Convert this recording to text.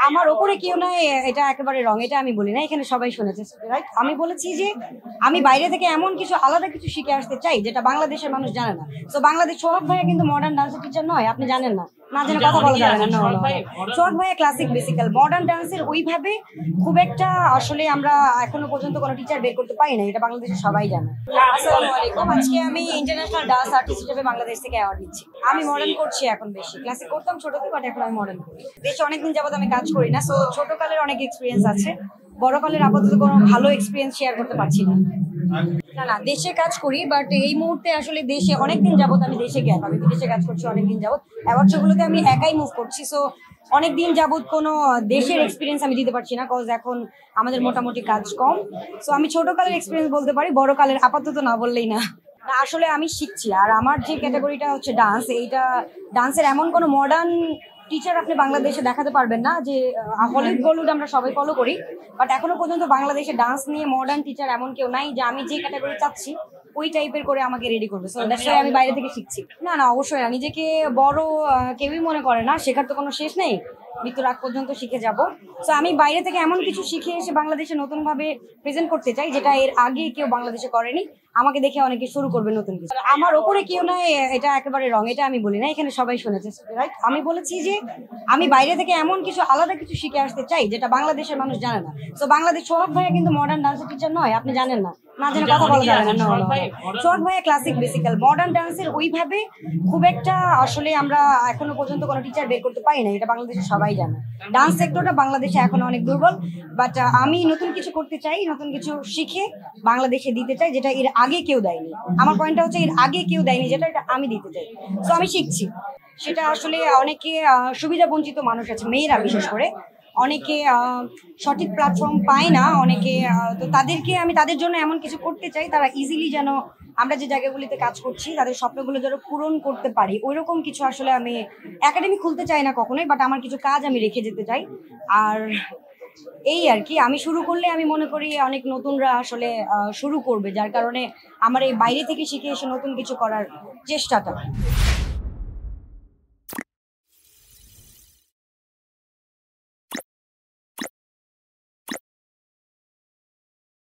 আমার ওপরে কেউ নাই, এটা একেবারে রং, এটা আমি বলি না, এখানে সবাই শুনেছে, রাইট? আমি বলেছি যে আমি বাইরে থেকে এমন কিছু আলাদা কিছু শিখে আসতে চাই যেটা বাংলাদেশের মানুষ জানে না। তো বাংলাদেশ সোহাগ ভাইয়া কিন্তু মডার্ন ডান্সের টিচার নয়, আপনি জানেন না, না জেনে কথা বলা যাবে না। সোহাগ ভাইয়া ক্লাসিক বেসিক্যাল, মডার্ন ডান্সের ওইভাবে খুব একটা আসলে আমরা এখনো পর্যন্ত কোনো টিচার বের করতে পারি না, এটা বাংলাদেশের সবাই জানে। আসসালামু আলাইকুম, আজকে আমি ইন্টারন্যাশনাল ডান্স আর্টিস্ট হিসেবে বাংলাদেশ থেকে অ্যাওয়ার্ড নিচ্ছি। আমি মডার্ন করছি এখন বেশি, ক্লাসিক করতাম ছোটতে, বাট এখন আমি মডার্ন করি। দেশে অনেকদিন যাবত আমি কাজ করি না, সো ছোটকালের অনেক এক্সপিরিয়েন্স আছে, বড়কালের আপাতত কোনো ভালো এক্সপিরিয়েন্স শেয়ার করতে পারছি না। না না, দেশে কাজ করি, বাট এই মুহূর্তে আসলে দেশে অনেকদিন যাবত আমি দেশে গ্যাপ, আমি বিদেশে কাজ করছি অনেকদিন যাবত, অ্যাওয়ার্ড শোগুলোতে আমি একাই মুভ করছি। সো অনেকদিন যাবত কোনো দেশের এক্সপিরিয়েন্স আমি দিতে পারছি না, কজ এখন আমাদের মোটামুটি কাজ কম। সো আমি ছোটকালের এক্সপিরিয়েন্স বলতে পারি, বড়কালের আপাতত না বললেই না। আসলে আমি শিখছি, আর আমার যে ক্যাটাগরিটা হচ্ছে ডান্স, এইটা ডান্সের এমন কোনো মডার্ন টিচার আপনি বাংলাদেশে দেখাতে পারবেন না। যে হলিউড আমরা সবাই ফলো করি, বাট এখনো পর্যন্ত বাংলাদেশে ডান্স নিয়ে মডার্ন টিচার এমন কেউ নাই যে আমি যে ক্যাটাগরি চাচ্ছি ওই টাইপের করে আমাকে রেডি করবে। সো দ্যাটস ওয়াই আমি বাইরে থেকে শিখছি। না না, অবশ্যই না, নিজেকে বড় কেউই মনে করে না, শেখার তো কোনো শেষ নেই, মৃত্যুর আগ পর্যন্ত শিখে যাব। সো আমি বাইরে থেকে এমন কিছু শিখে এসে বাংলাদেশে নতুন ভাবে প্রেজেন্ট করতে চাই যেটা এর আগে কেউ বাংলাদেশে করেনি। আমাকে দেখে অনেকে শুরু করবে নতুন কিছু। আমার ওপরে কেউ নাই, এটা একেবারে রং, এটা আমি বলি না, এখানে সবাই শুনেছে, রাইট? আমি বলেছি যে আমি বাইরে থেকে এমন কিছু আলাদা কিছু শিখে আসতে চাই যেটা বাংলাদেশের মানুষ জানে না। তো বাংলাদেশ সোহাগ ভাইয়া কিন্তু মডার্ন ডান্সের টিচার নয়, আপনি জানেন না, না জেনে কথা বলা যাবে না। সোহাগ ভাইয়া ক্লাসিক বেসিক্যাল, মডার্ন ডান্সের ওইভাবে খুব একটা আসলে আমরা এখনো পর্যন্ত কোনো টিচার বের করতে পারি না, এটা বাংলাদেশের সবাই জানে। ডান্স সেক্টরটা বাংলাদেশে এখন অনেক দুর্বল, বাট আমি নতুন কিছু করতে চাই, নতুন কিছু শিখে বাংলাদেশে দিতে চাই যেটা এর আগে কেউ দেয়নি। আমার পয়েন্টটা হচ্ছে এর আগে কেউ দেয়নি যেটা, এটা আমি দিতে চাই। তো আমি শিখছি, সেটা আসলে অনেকে সুবিধা বঞ্চিত মানুষ আছে, মেয়েরা বিশেষ করে, অনেকে সঠিক প্ল্যাটফর্ম পায় না, অনেকে, তো তাদেরকে আমি তাদের জন্য এমন কিছু করতে চাই তারা ইজিলি যেন আমরা যে জায়গাগুলিতে কাজ করছি তাদের স্বপ্নগুলো যেন পূরণ করতে পারি, ওইরকম কিছু আসলে আমি একাডেমি খুলতে চাই না কখনোই, বাট আমার কিছু কাজ আমি রেখে যেতে চাই। আর এই আর কি, আমি শুরু করলে আমি মনে করি অনেক নতুনরা আসলে শুরু করবে, যার কারণে আমার এই বাইরে থেকে শিখে এসে নতুন কিছু করার চেষ্টাটা।